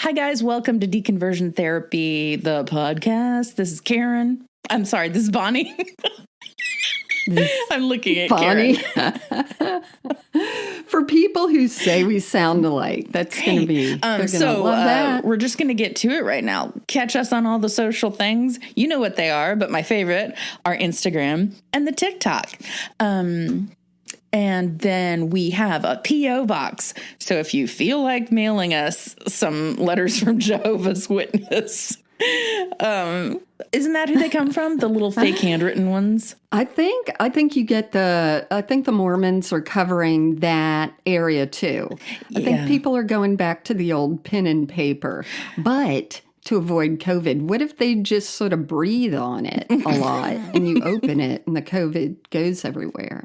Hi, guys. Welcome to Deconversionn Therapy, the podcast. This is Karen. I'm sorry, this is Bonnie. I'm looking at Bonnie. Karen. For people who say we sound alike, that's going to be, they're going to love that. We're just going to get to it right now. Catch us on all the social things. You know what they are, but my favorite are Instagram and the TikTok. And then we have a P.O. box. So if you feel like mailing us some letters from Jehovah's Witness, isn't that who they come from? The little fake handwritten ones? I think you get I think the Mormons are covering that area too. I think people are going back to the old pen and paper. But to avoid COVID, what if they just sort of breathe on it a lot and you open it and the COVID goes everywhere?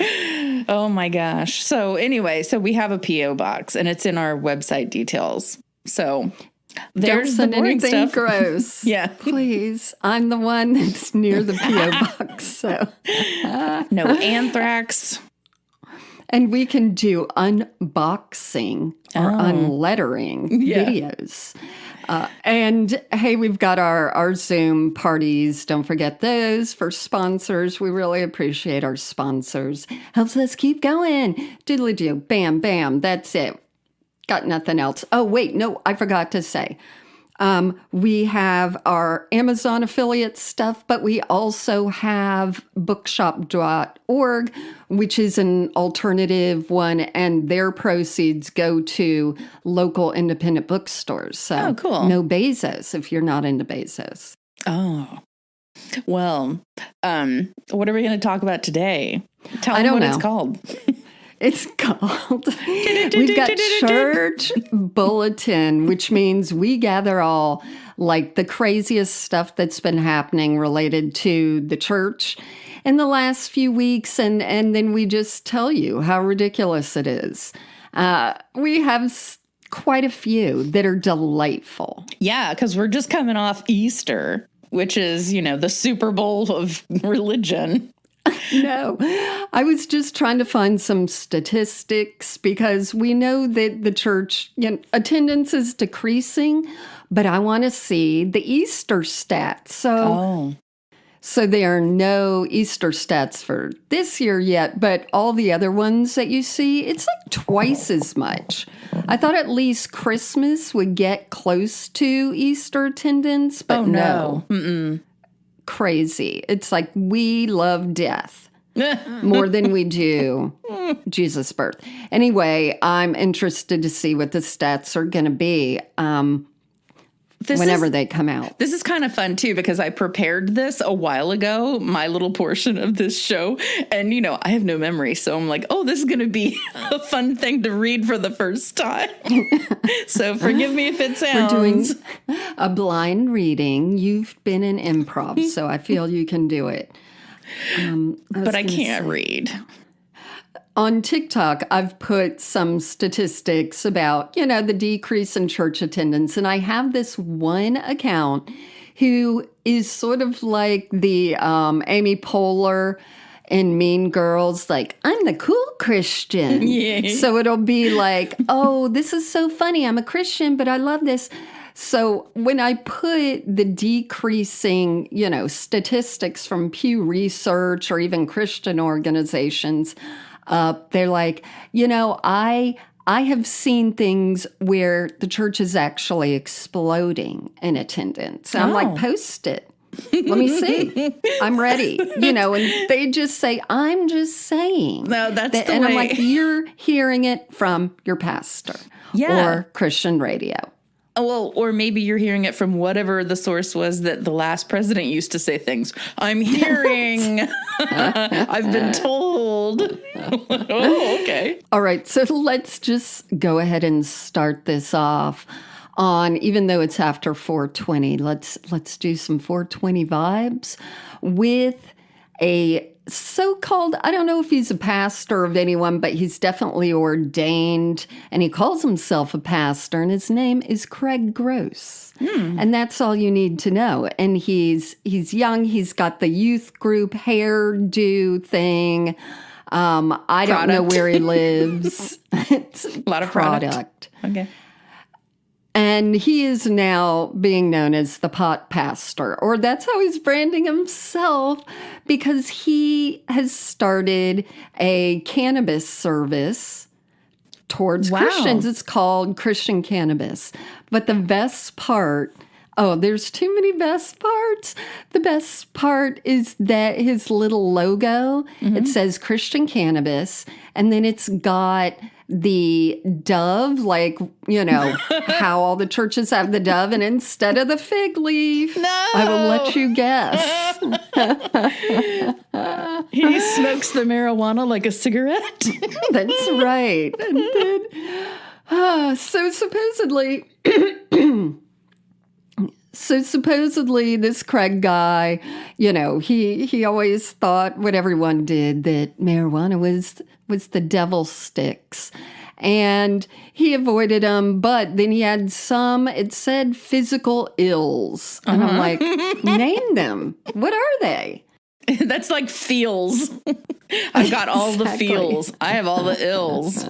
Oh my gosh. So anyway, we have a P.O. box and it's in our website details. So there's the boring stuff. Gross. Yeah. Please. I'm the one that's near the P.O. box. So no anthrax. And we can do unboxing or unlettering videos. And hey, we've got our Zoom parties. Don't forget those for sponsors. We really appreciate our sponsors. Helps us keep going. Doodly-doo. Bam, bam. That's it. Got nothing else. Oh, wait. No, I forgot to say. We have our Amazon affiliate stuff, but we also have bookshop.org, which is an alternative one, and their proceeds go to local independent bookstores. So cool. No Bezos if you're not into Bezos. Oh, well, what are we going to talk about today? Tell me what it's called. It's called, we've got Church Bulletin, which means we gather all like the craziest stuff that's been happening related to the church in the last few weeks. And then we just tell you how ridiculous it is. We have quite a few that are delightful. Yeah, because we're just coming off Easter, which is, the Super Bowl of religion. No, I was just trying to find some statistics because we know that the church attendance is decreasing, but I want to see the Easter stats. So there are no Easter stats for this year yet, but all the other ones that you see, it's like twice as much. I thought at least Christmas would get close to Easter attendance, but no. Mm-mm. Crazy. It's like we love death more than we do Jesus' birth. Anyway, I'm interested to see what the stats are going to be whenever they come out. This is kind of fun, too, because I prepared this a while ago, my little portion of this show. And, I have no memory. So I'm like, this is going to be a fun thing to read for the first time. So forgive me if it sounds. We're doing a blind reading. You've been in improv, so I feel you can do it. But I can't read. On TikTok, I've put some statistics about, the decrease in church attendance. And I have this one account who is sort of like the Amy Poehler in Mean Girls, like, I'm the cool Christian. Yeah. So it'll be like, this is so funny. I'm a Christian, but I love this. So when I put the decreasing, statistics from Pew Research or even Christian organizations, they're like, I have seen things where the church is actually exploding in attendance. And I'm like, post it. Let me see. I'm ready. And they just say, I'm just saying. No, that's the way. And I'm like, you're hearing it from your pastor or Christian radio. Well, or maybe you're hearing it from whatever the source was that the last president used to say things. I'm hearing. I've been told. Okay. All right. So let's just go ahead and start this off on, even though it's after 420, let's do some 420 vibes with a so-called, I don't know if he's a pastor of anyone, but he's definitely ordained, and he calls himself a pastor, and his name is Craig Gross. And that's all you need to know. And he's young. He's got the youth group hairdo thing. I don't know where he lives. It's a lot of product. Okay. And he is now being known as the pot pastor, or that's how he's branding himself, because he has started a cannabis service towards Christians. It's called Christian Cannabis. But the best part, there's too many best parts. The best part is that his little logo, it says Christian Cannabis, and then it's got the dove, like, how all the churches have the dove, and instead of the fig leaf, I will let you guess. He smokes the marijuana like a cigarette. That's right. And then, so supposedly this Craig guy, he always thought what everyone did, that marijuana was the devil's sticks. And he avoided them, but then he had some, it said physical ills. And I'm like, name them. What are they? That's like feels. I've got all the feels. I have all the ills.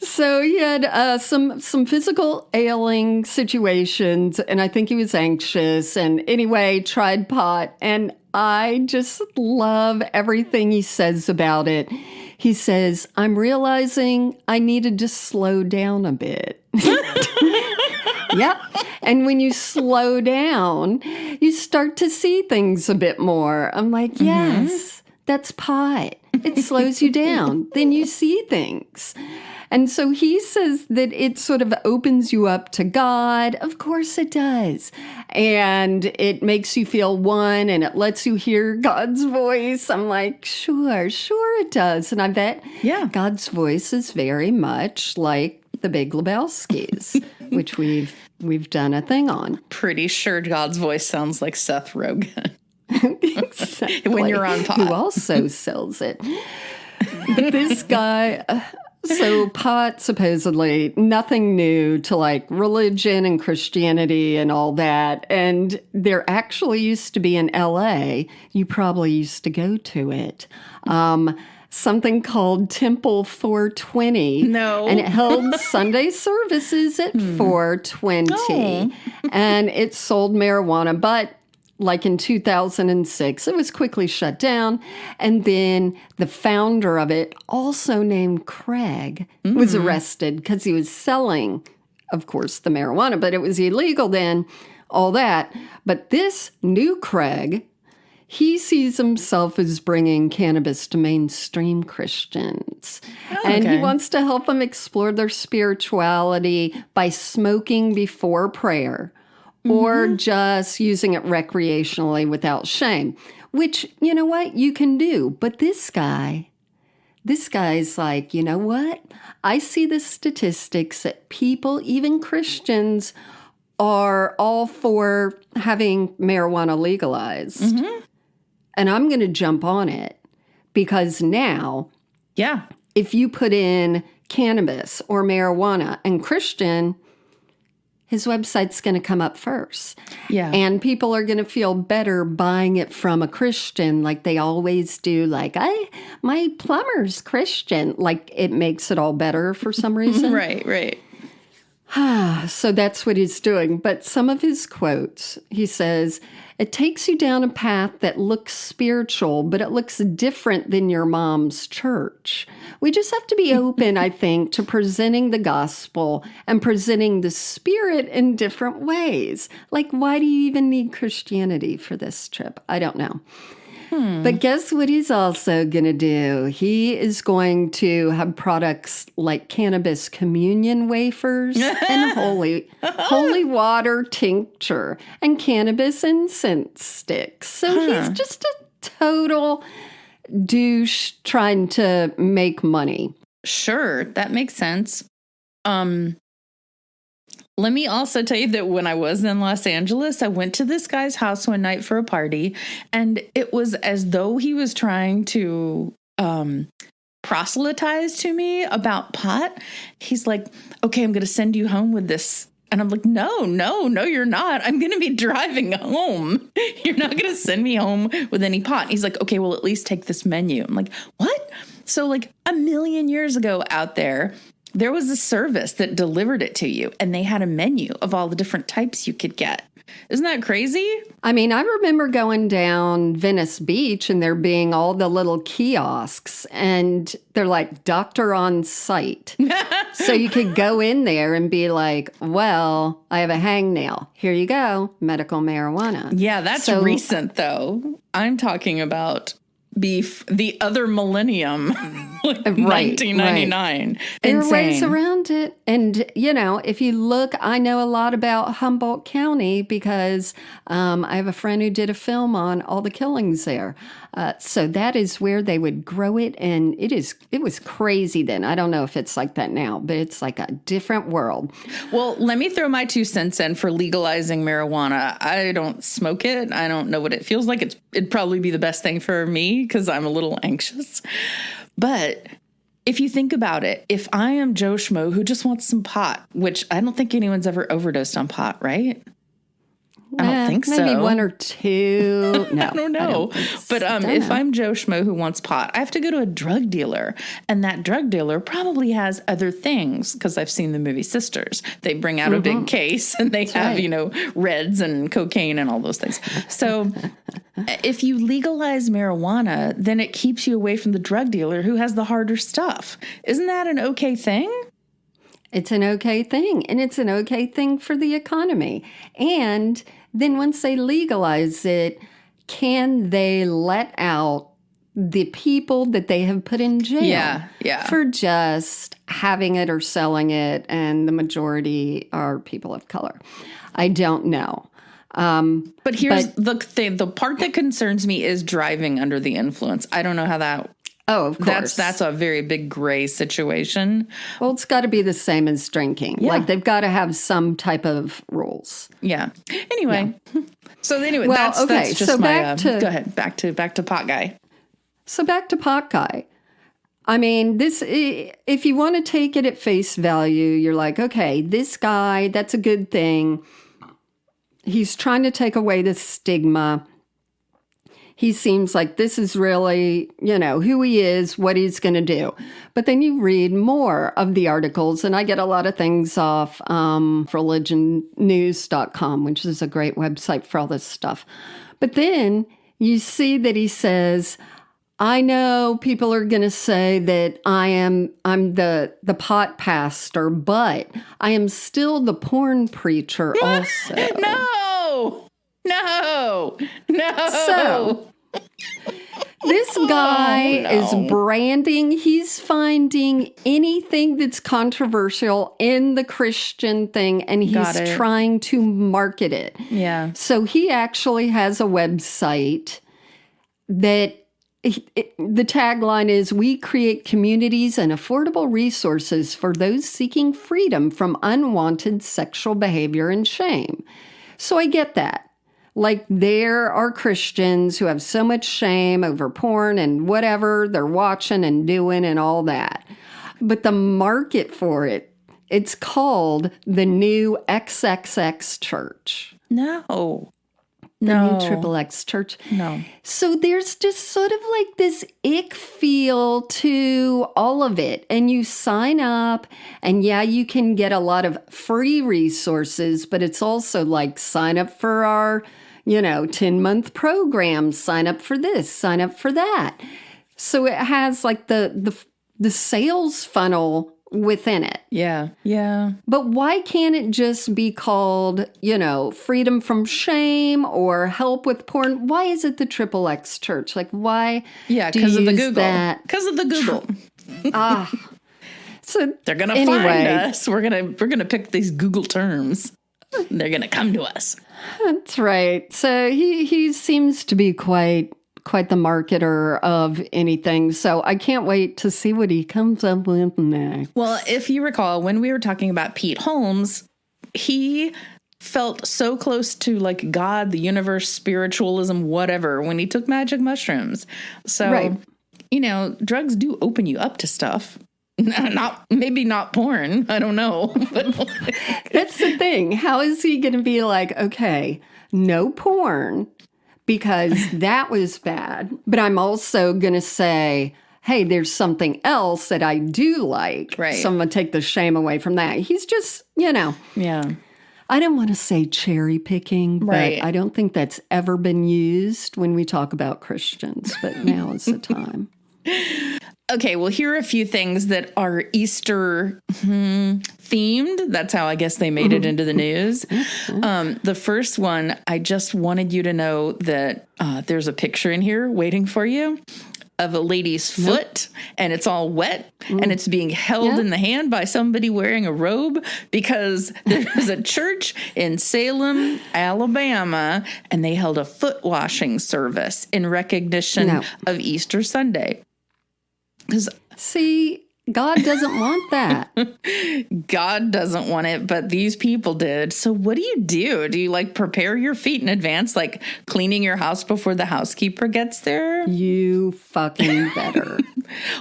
So he had some physical ailing situations, and I think he was anxious. And anyway, tried pot, and I just love everything he says about it. He says, I'm realizing I needed to slow down a bit. Yep. And when you slow down, you start to see things a bit more. I'm like, yes, that's pot. It slows you down. Then you see things. And so he says that it sort of opens you up to God. Of course it does. And it makes you feel one, and it lets you hear God's voice. I'm like, sure it does. And I bet God's voice is very much like the Big Lebowski's, which we've done a thing on. Pretty sure God's voice sounds like Seth Rogen. Exactly. When you're on pot. Who also sells it. But this guy... So pot, supposedly, nothing new to like religion and Christianity and all that. And there actually used to be in LA, you probably used to go to it, something called Temple 420. No. And it held Sunday services at 420. Oh. And it sold marijuana, but like in 2006, it was quickly shut down. And then the founder of it, also named Craig, was arrested because he was selling, of course, the marijuana, but it was illegal then, all that. But this new Craig, he sees himself as bringing cannabis to mainstream Christians. And he wants to help them explore their spirituality by smoking before prayer. Or just using it recreationally without shame, which, you know what, you can do. But this guy's like, you know what? I see the statistics that people, even Christians, are all for having marijuana legalized. And I'm going to jump on it because now, if you put in cannabis or marijuana and Christian, his website's going to come up first. Yeah. And people are going to feel better buying it from a Christian like they always do. Like, my plumber's Christian. Like, it makes it all better for some reason. Right. So that's what he's doing. But some of his quotes, he says, it takes you down a path that looks spiritual, but it looks different than your mom's church. We just have to be open, I think, to presenting the gospel and presenting the spirit in different ways. Like, why do you even need Christianity for this trip? I don't know. But guess what he's also going to do? He is going to have products like cannabis communion wafers and holy water tincture and cannabis incense sticks. So he's just a total douche trying to make money. Sure, that makes sense. Let me also tell you that when I was in Los Angeles, I went to this guy's house one night for a party, and it was as though he was trying to proselytize to me about pot. He's like, okay, I'm going to send you home with this. And I'm like, no, you're not. I'm going to be driving home. You're not going to send me home with any pot. He's like, okay, well, at least take this menu. I'm like, what? So like a million years ago out there, there was a service that delivered it to you, and they had a menu of all the different types you could get. Isn't that crazy? I mean, I remember going down Venice Beach and there being all the little kiosks, and they're like doctor on site. So you could go in there and be like, well, I have a hangnail. Here you go. Medical marijuana. Yeah, that's recent, though. I'm talking about the other millennium, like 1999. Right. There are ways around it. And, you know, if you look, I know a lot about Humboldt County because I have a friend who did a film on all the killings there. So that is where they would grow it. And it was crazy then. I don't know if it's like that now, but it's like a different world. Well, let me throw my 2 cents in for legalizing marijuana. I don't smoke it. I don't know what it feels like. It'd probably be the best thing for me because I'm a little anxious. But if you think about it, if I am Joe Schmo who just wants some pot, which I don't think anyone's ever overdosed on pot, right? I don't think so. Maybe 1 or 2. No, I don't know. But if I'm Joe Schmo who wants pot, I have to go to a drug dealer. And that drug dealer probably has other things because I've seen the movie Sisters. They bring out a big case and they have, you know, reds and cocaine and all those things. So if you legalize marijuana, then it keeps you away from the drug dealer who has the harder stuff. Isn't that an okay thing? It's an okay thing. And it's an okay thing for the economy. And then once they legalize it, can they let out the people that they have put in jail for just having it or selling it, and the majority are people of color? I don't know. But here's the thing. The part that concerns me is driving under the influence. I don't know how that... Oh, of course. That's a very big gray situation. Well, it's got to be the same as drinking. Yeah. Like, they've got to have some type of rules. Yeah. Anyway. Yeah. So anyway, well, that's just so my... go ahead. Back to pot guy. So back to pot guy. I mean, this, if you want to take it at face value, you're like, okay, this guy, that's a good thing. He's trying to take away the stigma. He seems like this is really, you know, who he is, what he's going to do. But then you read more of the articles, and I get a lot of things off religionnews.com, which is a great website for all this stuff. But then you see that he says, I know people are going to say that I'm the pot pastor, but I am still the porn preacher also. No. So this guy is branding. He's finding anything that's controversial in the Christian thing, and he's trying to market it. Yeah. So he actually has a website that the tagline is, "We create communities and affordable resources for those seeking freedom from unwanted sexual behavior and shame." So I get that. Like, there are Christians who have so much shame over porn and whatever they're watching and doing and all that. But the market for it, it's called the new XXX church. No. The new Triple X church. No. So there's just sort of like this ick feel to all of it. And you sign up, and yeah, you can get a lot of free resources, but it's also like, sign up for our, 10-month program, sign up for this, sign up for that. So it has like the sales funnel within it. Yeah. Yeah. But why can't it just be called, freedom from shame or help with porn? Why is it the Triple X church? Like, why? Yeah, because of the Google. Because of the Google. So they're gonna find us. We're gonna pick these Google terms. They're gonna come to us. That's right. So he seems to be quite the marketer of anything. So I can't wait to see what he comes up with next. Well, if you recall, when we were talking about Pete Holmes, he felt so close to like God, the universe, spiritualism, whatever, when he took magic mushrooms. So, drugs do open you up to stuff. Maybe not porn. I don't know. That's the thing. How is he going to be like, okay, no porn, because that was bad. But I'm also going to say, hey, there's something else that I do like. Right. So I'm going to take the shame away from that. He's just, Yeah. I don't want to say cherry picking, Right. but I don't think that's ever been used when we talk about Christians. But now is the time. Okay, well, here are a few things that are Easter themed. That's how I guess they made it into the news. The first one, I just wanted you to know that there's a picture in here waiting for you of a lady's foot, and it's all wet, and it's being held in the hand by somebody wearing a robe, because there's a church in Salem, Alabama, and they held a foot washing service in recognition of Easter Sunday. See, God doesn't want that. God doesn't want it, but these people did. So what do? Do you like prepare your feet in advance, like cleaning your house before the housekeeper gets there? You fucking better.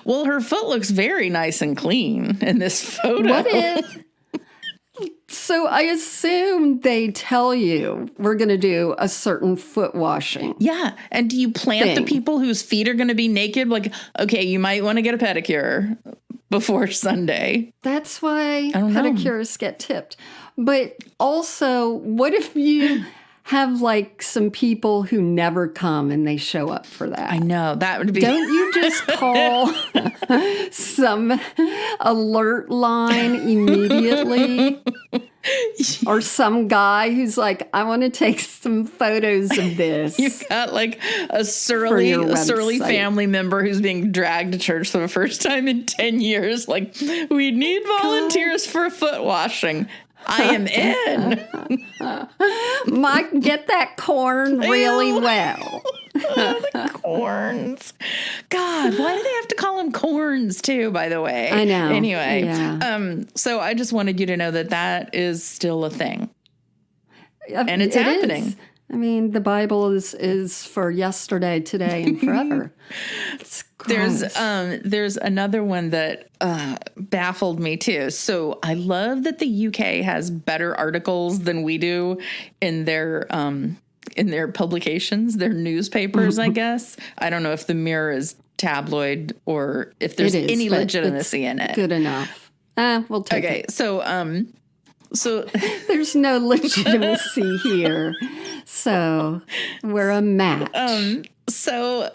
Well, her foot looks very nice and clean in this photo. What if? So I assume they tell you we're going to do a certain foot washing. Yeah. And do you plant the people whose feet are going to be naked? Like, okay, you might want to get a pedicure before Sunday. That's why pedicures get tipped. But also, what if you have like some people who never come and they show up for that? I know. That would be... Don't you just call some alert line immediately? Or some guy who's like, I want to take some photos of this. You've got like a surly family member who's being dragged to church for the first time in 10 years. Like, we need volunteers for foot washing. I am in. Mike, get that corn really well. The corns. God, why do they have to call them corns too, by the way? I know. Anyway, yeah. So I just wanted you to know that that is still a thing. And it's happening. Is. I mean, the Bible is for yesterday, today, and forever. There's another one that baffled me too. So I love that the UK has better articles than we do in their publications, their newspapers, I guess. I don't know if the Mirror is tabloid or if there's any legitimacy in it. Good enough. We'll take it. Okay, so there's no legitimacy here. So we're a match. So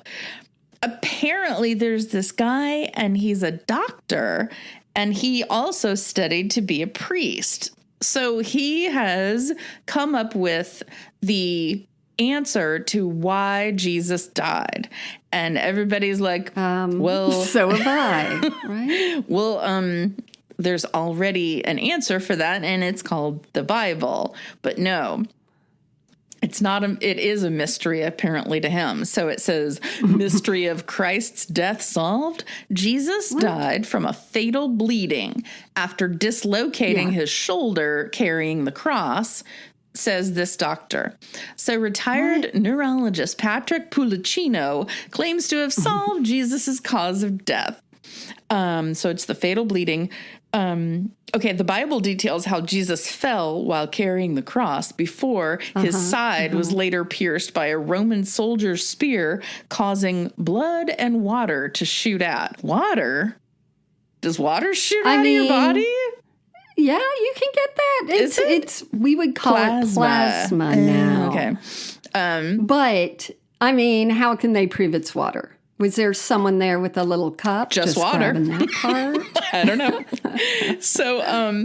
apparently there's this guy and he's a doctor and he also studied to be a priest. So he has come up with the answer to why Jesus died. And everybody's like, well, so have I, right? Well, there's already an answer for that, and it's called the Bible. But no, it's not. It is a mystery, apparently, to him. So it says, mystery of Christ's death solved. Jesus died from a fatal bleeding after dislocating his shoulder carrying the cross, says this doctor. So retired neurologist Patrick Pulicino claims to have solved Jesus's cause of death. So it's the fatal bleeding. Okay, the Bible details how Jesus fell while carrying the cross before his side was later pierced by a Roman soldier's spear, causing blood and water to shoot out. Water? Does water shoot out of your body? Yeah, you can get that. It's we would call it plasma now. Okay. But I mean, how can they prove it's water? Was there someone there with a little cup? Just water. Grabbing that part? I don't know. So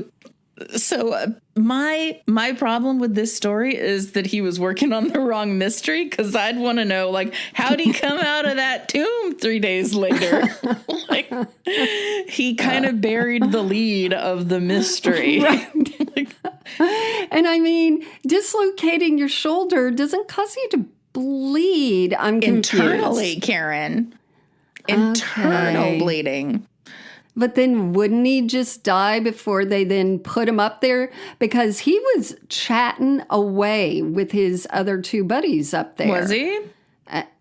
my problem with this story is that he was working on the wrong mystery, because I'd want to know, like, how'd he come out of that tomb 3 days later? Like, he kind of buried the lead of the mystery. Right. And I mean, dislocating your shoulder doesn't cause you to bleed. I'm confused. Internally, Karen. Internal bleeding. But then wouldn't he just die before they then put him up there? Because he was chatting away with his other two buddies up there. Was he?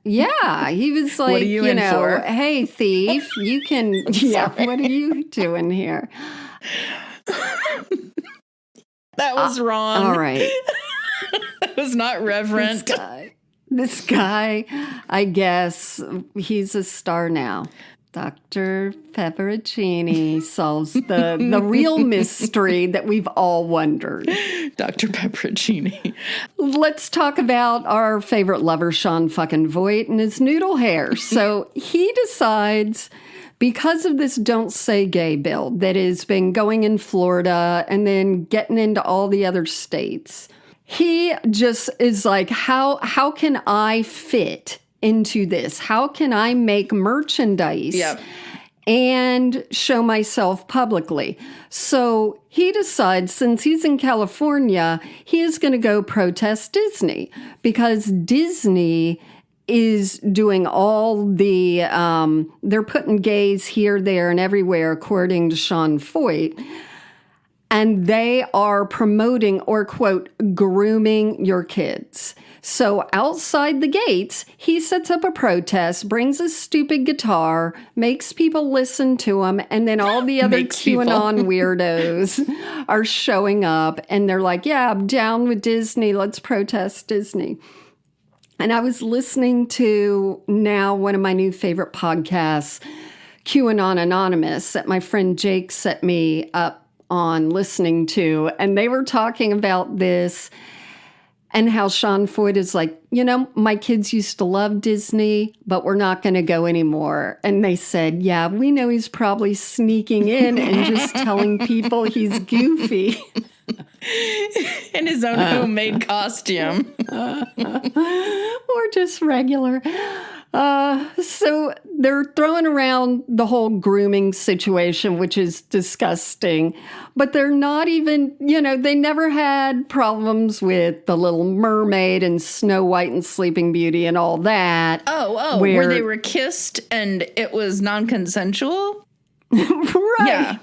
Yeah. He was like, what are you in for? Hey, thief, you can... Yeah, what are you doing here? That was wrong. All right. That was not reverent. This guy, I guess, he's a star now. Dr. Pepperoncini solves the real mystery that we've all wondered. Dr. Pepperoncini. Let's talk about our favorite lover, Sean fucking Feucht, and his noodle hair. So he decides, because of this Don't Say Gay bill that has been going in Florida and then getting into all the other states, he just is like, how can I fit into this? How can I make merchandise and show myself publicly? So he decides, since he's in California, he is going to go protest Disney, because Disney is doing all the, they're putting gays here, there, and everywhere, according to Sean Feucht. And they are promoting, or quote, grooming your kids. So outside the gates, he sets up a protest, brings a stupid guitar, makes people listen to him, and then all the other QAnon weirdos are showing up, and they're like, yeah, I'm down with Disney. Let's protest Disney. And I was listening to now one of my new favorite podcasts, QAnon Anonymous, that my friend Jake set me up on listening to, and they were talking about this and how Sean Feucht is like, my kids used to love Disney, but we're not going to go anymore. And they said, yeah, we know he's probably sneaking in and just telling people he's goofy. In his own homemade costume. Or just regular. So they're throwing around the whole grooming situation, which is disgusting. But they're not even, they never had problems with The Little Mermaid and Snow White and Sleeping Beauty and all that. Oh, where they were kissed and it was non-consensual? Right. Yeah.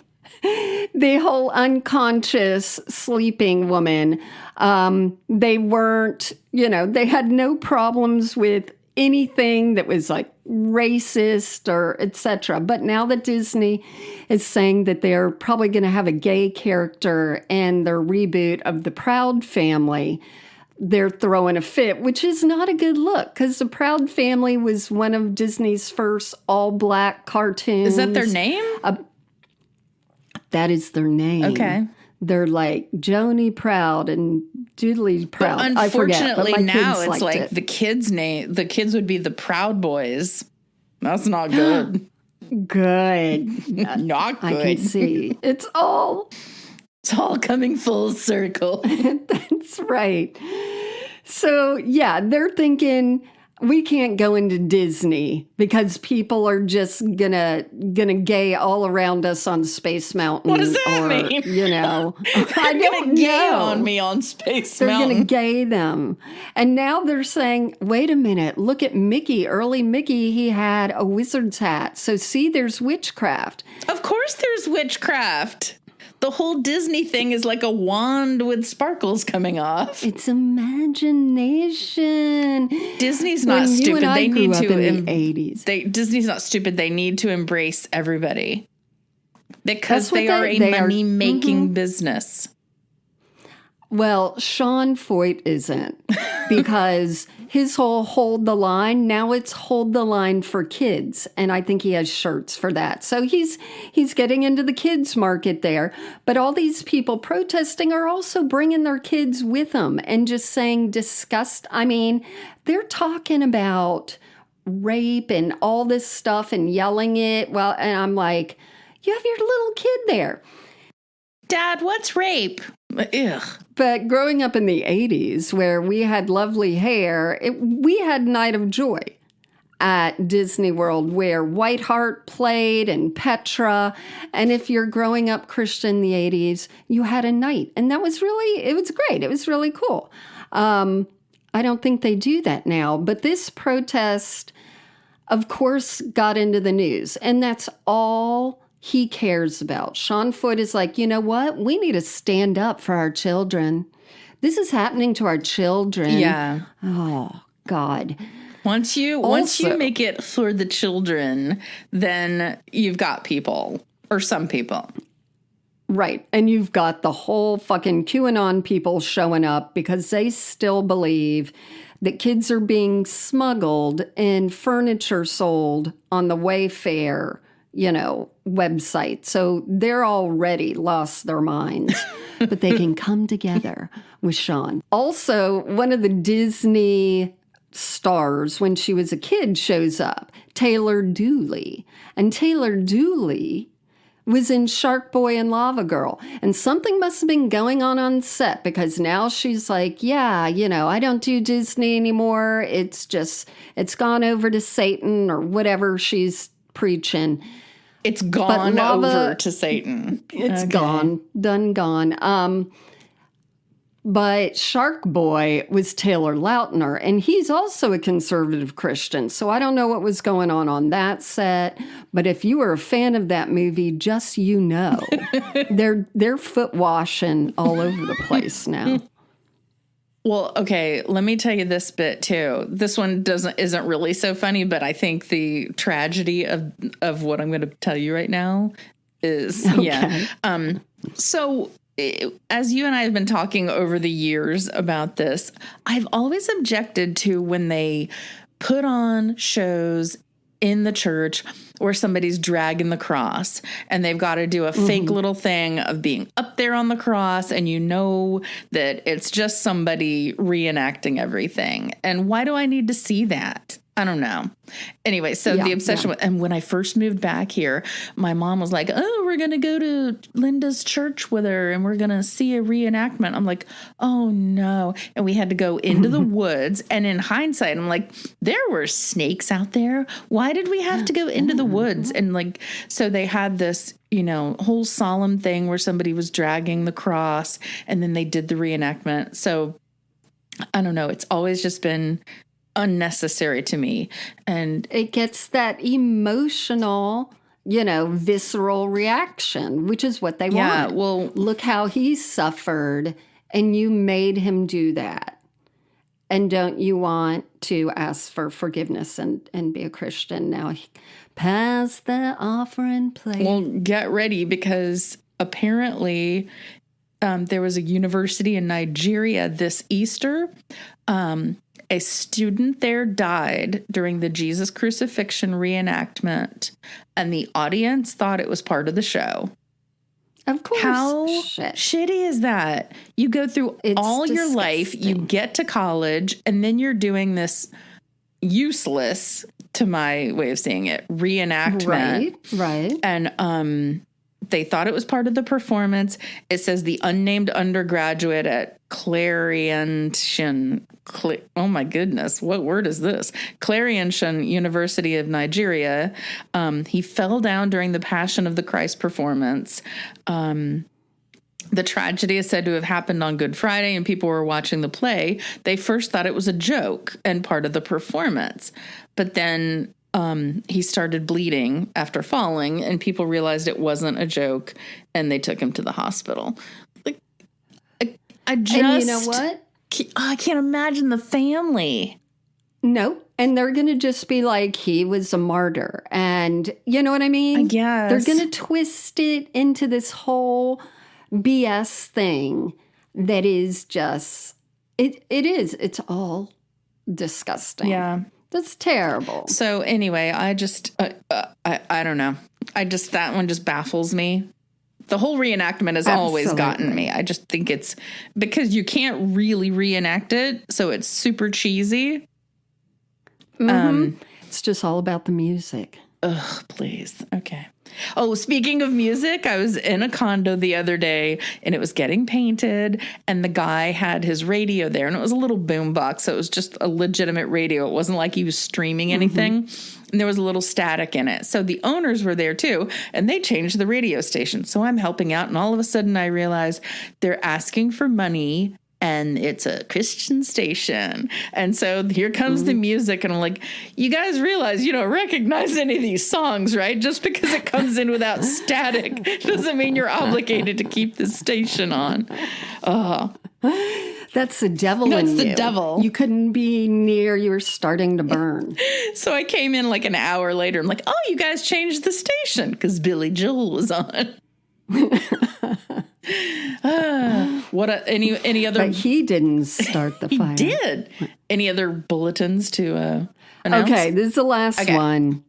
The whole unconscious sleeping woman, they weren't, they had no problems with anything that was like racist or etc. But now that Disney is saying that they're probably going to have a gay character in their reboot of the Proud Family, they're throwing a fit, which is not a good look, because the Proud Family was one of Disney's first all-black cartoons. Is that their name? That is their name. Okay. They're like Joni Proud and Doodly Proud. But unfortunately, I forget, but now it's like the kids' name. The kids would be the Proud Boys. That's not good. Good. Not good. I can see. It's all coming full circle. That's right. So, yeah, they're thinking, we can't go into Disney because people are just gonna gay all around us on Space Mountain. What does that mean? I don't gay know. On me on Space They're Mountain. gonna gay them, and now they're saying, wait a minute, look at Mickey. Early Mickey, he had a wizard's hat. So see, there's witchcraft. Of course, there's witchcraft. The whole Disney thing is like a wand with sparkles coming off. It's imagination. Disney's not stupid. They need to in the 80s. Disney's not stupid. They need to embrace everybody because they are a money-making business. Well, Sean Feucht isn't, because his whole hold the line, now it's hold the line for kids. And I think he has shirts for that. So he's getting into the kids market there. But all these people protesting are also bringing their kids with them and just saying disgust. I mean, they're talking about rape and all this stuff and yelling it. Well, and I'm like, you have your little kid there. Dad, what's rape? Ugh. But growing up in the 80s, where we had lovely hair, we had Night of Joy at Disney World, where Whiteheart played and Petra. And if you're growing up Christian in the 80s, you had a night. And that was it was great. It was really cool. I don't think they do that now. But this protest, of course, got into the news. And that's all he cares about. Sean Feucht is like, you know what? We need to stand up for our children. This is happening to our children. Yeah. Oh, God. Once you make it for the children, then you've got people, or some people. Right. And you've got the whole fucking QAnon people showing up because they still believe that kids are being smuggled and furniture sold on the Wayfair, website. So they're already lost their minds, but they can come together with Sean. Also, one of the Disney stars when she was a kid shows up, Taylor Dooley. And Taylor Dooley was in Shark Boy and Lava Girl. And something must have been going on set because now she's like, yeah, I don't do Disney anymore. It's gone over to Satan or whatever she's preaching. It's gone over to Satan. It's gone. Done gone. But Shark Boy was Taylor Lautner, and he's also a conservative Christian. So I don't know what was going on that set. But if you were a fan of that movie, just they're foot washing all over the place now. Well, okay, let me tell you this bit too. This one isn't really so funny, but I think the tragedy of what I'm going to tell you right now is So as you and I have been talking over the years about this, I've always objected to when they put on shows in the church where somebody's dragging the cross and they've got to do a fake little thing of being up there on the cross, and that it's just somebody reenacting everything. And why do I need to see that? I don't know. Anyway, so the obsession with, and when I first moved back here, my mom was like, oh, we're going to go to Linda's church with her and we're going to see a reenactment. I'm like, oh no. And we had to go into the woods. And in hindsight, I'm like, there were snakes out there. Why did we have to go into the woods? And so they had this, whole solemn thing where somebody was dragging the cross and then they did the reenactment. So I don't know. It's always just been unnecessary to me. And it gets that emotional, visceral reaction, which is what they want. Yeah, well, look how he suffered and you made him do that. And don't you want to ask for forgiveness and be a Christian now? Pass the offering plate. Well, get ready, because apparently there was a university in Nigeria this Easter. A student there died during the Jesus crucifixion reenactment, and the audience thought it was part of the show. Of course. How shitty is that? You go through all your life, you get to college, and then you're doing this useless, to my way of seeing it, reenactment. Right. And they thought it was part of the performance. It says the unnamed undergraduate at oh my goodness, what word is this? Clarionshun University of Nigeria. He fell down during the Passion of the Christ performance. The tragedy is said to have happened on Good Friday, and people were watching the play. They first thought it was a joke and part of the performance. But then he started bleeding after falling, and people realized it wasn't a joke, and they took him to the hospital. I just, and you know what? I can't imagine the family. No, and they're going to just be like, he was a martyr. And you know what I mean? I guess. They're going to twist it into this whole BS thing that is just, it's all disgusting. Yeah. That's terrible. So anyway, I just, I don't know. That one just baffles me. The whole reenactment has always gotten me. I just think it's because you can't really reenact it, so it's super cheesy. It's just all about the music. Ugh, please. Okay. Oh, speaking of music, I was in a condo the other day and it was getting painted, and the guy had his radio there, and it was a little boom box. So it was just a legitimate radio. It wasn't like he was streaming anything. And there was a little static in it. So the owners were there too, and they changed the radio station. So I'm helping out, and all of a sudden I realize they're asking for money, and it's a Christian station. And so here comes the music, and I'm like, you guys realize you don't recognize any of these songs, right? Just because it comes in without static doesn't mean you're obligated to keep the station on. That's the devil in you. That's the devil. You couldn't be near, you were starting to burn. So I came in like an hour later. I'm like, oh, you guys changed the station because Billy Joel was on. Any other? But he didn't start the fire. He did. Any other bulletins to announce? Okay, this is the last one.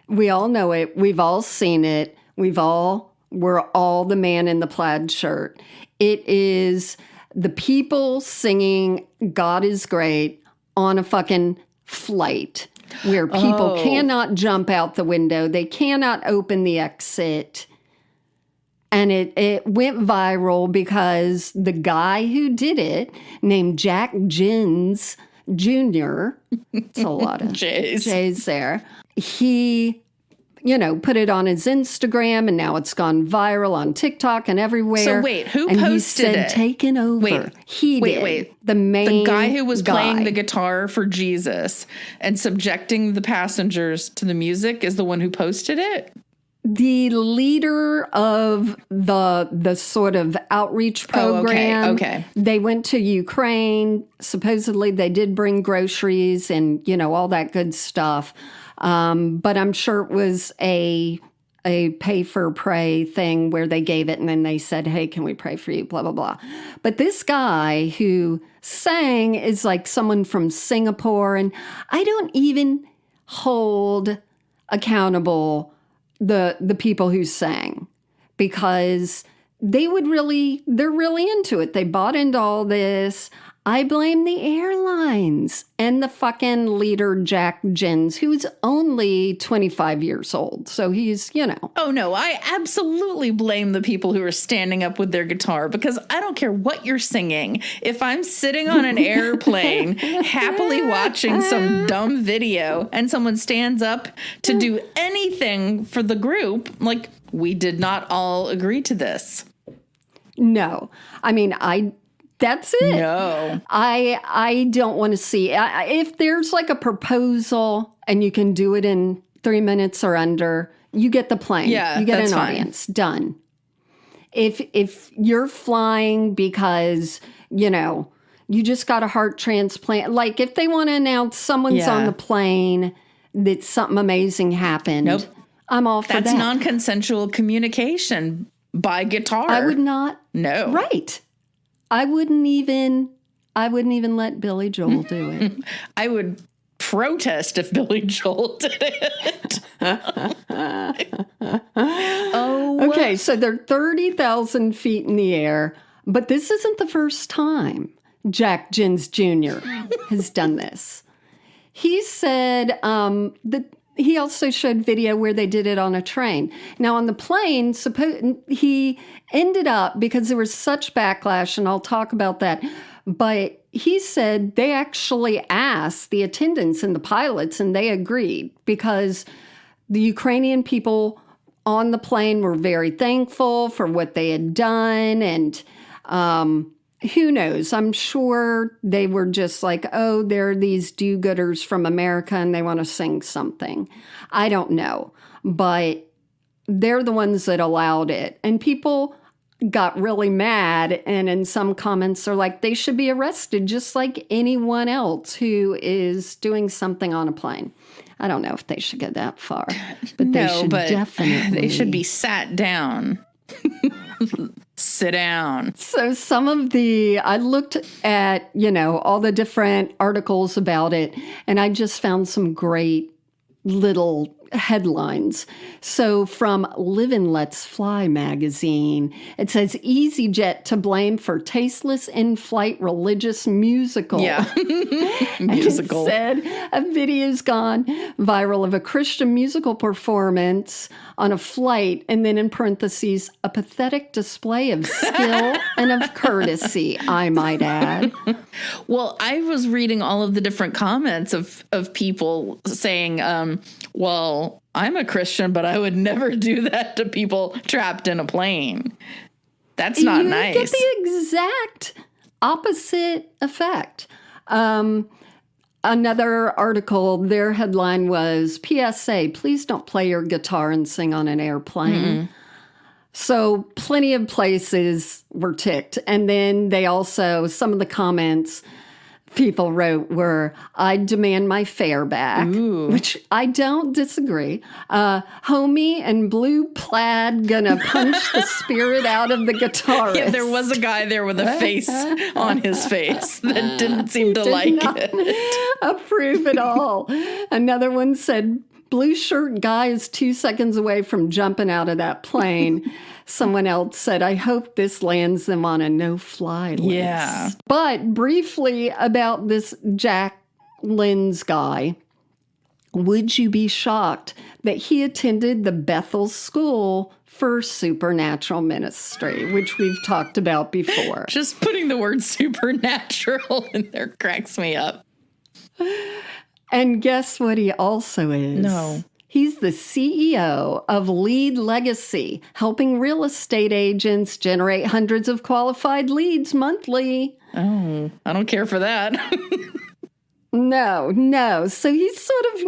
We all know it. We've all seen it. We're all the man in the plaid shirt. It is the people singing God is Great on a fucking flight where people cannot jump out the window. They cannot open the exit. And it went viral because the guy who did it, named Jack Jins Jr., it's a lot of J's there, he, put it on his Instagram, and now it's gone viral on TikTok and everywhere. So wait, who posted it? Taken over. Wait, he did. Wait. The guy who was playing the guitar for Jesus and subjecting the passengers to the music is the one who posted it? The leader of the sort of outreach program. Okay. They went to Ukraine. Supposedly they did bring groceries and, all that good stuff. But I'm sure it was a pay for pray thing where they gave it and then they said, hey, can we pray for you? Blah, blah, blah. But this guy who sang is like someone from Singapore. And I don't even hold accountable the people who sang, because they're really into it. They bought into all this. I blame the airlines and the fucking leader, Jack Jins, who's only 25 years old. So he's, Oh, no, I absolutely blame the people who are standing up with their guitar, because I don't care what you're singing. If I'm sitting on an airplane, happily watching some dumb video, and someone stands up to do anything for the group, like, we did not all agree to this. No. I mean, that's it. No. I don't want to see. If there's like a proposal and you can do it in 3 minutes or under, you get the plane. Yeah, you get that's an fine. audience. Done. If you're flying because, you just got a heart transplant, like if they want to announce someone's on the plane that something amazing happened, nope. I'm all for that. That's non-consensual communication by guitar. I would not. No. Right. I wouldn't even let Billy Joel do it. I would protest if Billy Joel did it. Okay, so they're 30,000 feet in the air, but this isn't the first time Jack Jins Jr. has done this. He said that he also showed video where they did it on a train. Now, on the plane, he ended up, because there was such backlash, and I'll talk about that, but he said they actually asked the attendants and the pilots, and they agreed, because the Ukrainian people on the plane were very thankful for what they had done, and who knows? I'm sure they were just like, oh, they're these do-gooders from America and they want to sing something. I don't know. But they're the ones that allowed it. And people got really mad. And in some comments, they're like, they should be arrested just like anyone else who is doing something on a plane. I don't know if they should go that far. But definitely. They should be sat down. Sit down. So I looked at, all the different articles about it, and I just found some great little headlines. So from Livin' Let's Fly magazine, it says EasyJet to blame for tasteless in-flight religious musical. Yeah. Musical. And it said a video's gone viral of a Christian musical performance on a flight, and then in parentheses, a pathetic display of skill and of courtesy, I might add. Well, I was reading all of the different comments of people saying, well, I'm a Christian, but I would never do that to people trapped in a plane. That's not nice. You get the exact opposite effect. Another article, their headline was, PSA, please don't play your guitar and sing on an airplane. Mm-mm. So plenty of places were ticked. And then they also, some of the comments, people wrote were, I demand my fare back, Ooh. which I don't disagree. Homie and blue plaid gonna punch the spirit out of the guitarist. Yeah, there was a guy there with a face on his face that didn't seem to Did like not it. approve at all. Another one said, blue shirt guy is 2 seconds away from jumping out of that plane. Someone else said, I hope this lands them on a no-fly list. Yeah. But briefly about this Jack Lynn's guy, would you be shocked that he attended the Bethel School for Supernatural Ministry, which we've talked about before? Just putting the word supernatural in there cracks me up. And guess what he also is? No. He's the CEO of Lead Legacy, helping real estate agents generate hundreds of qualified leads monthly. Oh, I don't care for that. No. So he's sort of,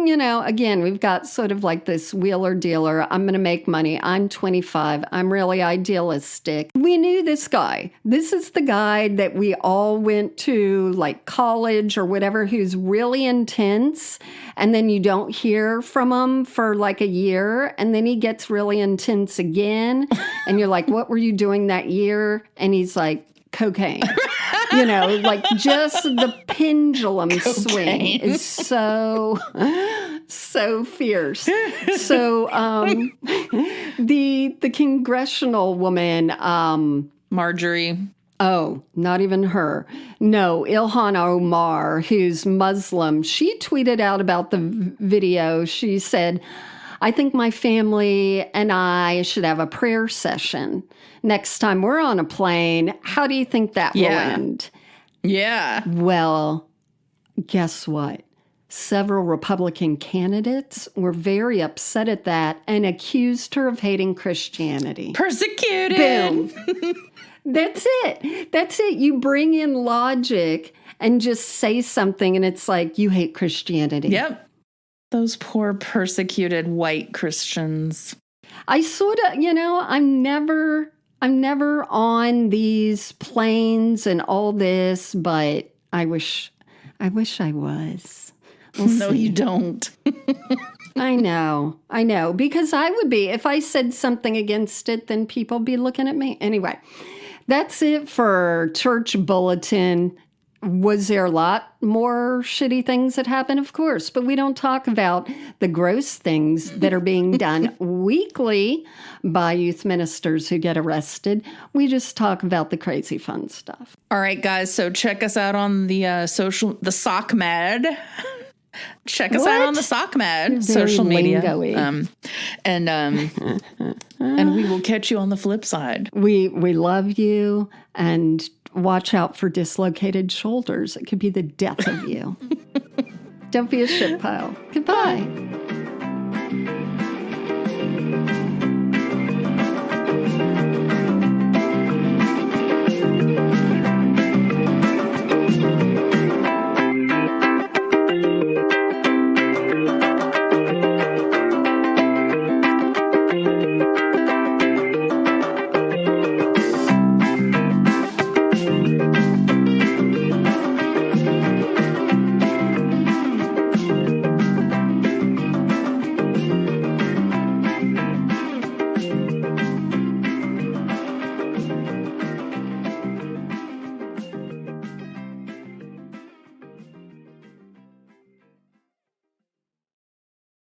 again, we've got sort of like this wheeler dealer. I'm going to make money. I'm 25. I'm really idealistic. We knew this guy. This is the guy that we all went to like college or whatever, who's really intense. And then you don't hear from him for like a year. And then he gets really intense again. And you're like, what were you doing that year? And he's like, cocaine. Like just the pendulum swing is so fierce. So the congressional woman, Marjorie. Oh, not even her. No, Ilhan Omar, who's Muslim, she tweeted out about the video. She said, I think my family and I should have a prayer session next time we're on a plane. How do you think that will end? Yeah. Well, guess what? Several Republican candidates were very upset at that and accused her of hating Christianity. Persecuted. Boom. That's it. You bring in logic and just say something and it's like, you hate Christianity. Yep. Those poor persecuted white Christians. I sort of, I'm never on these planes and all this, but I wish I was. No, you don't. I know. Because I would be. If I said something against it, then people be looking at me. Anyway, that's it for Church Bulletin. Was there a lot more shitty things that happen? Of course, but we don't talk about the gross things that are being done weekly by youth ministers who get arrested. We just talk about the crazy fun stuff. All right, guys. So check us out on the the SockMad. Check us out on the SockMad social media. And we will catch you on the flip side. We love you, and watch out for dislocated shoulders. It could be the death of you. Don't be a shit pile. Goodbye.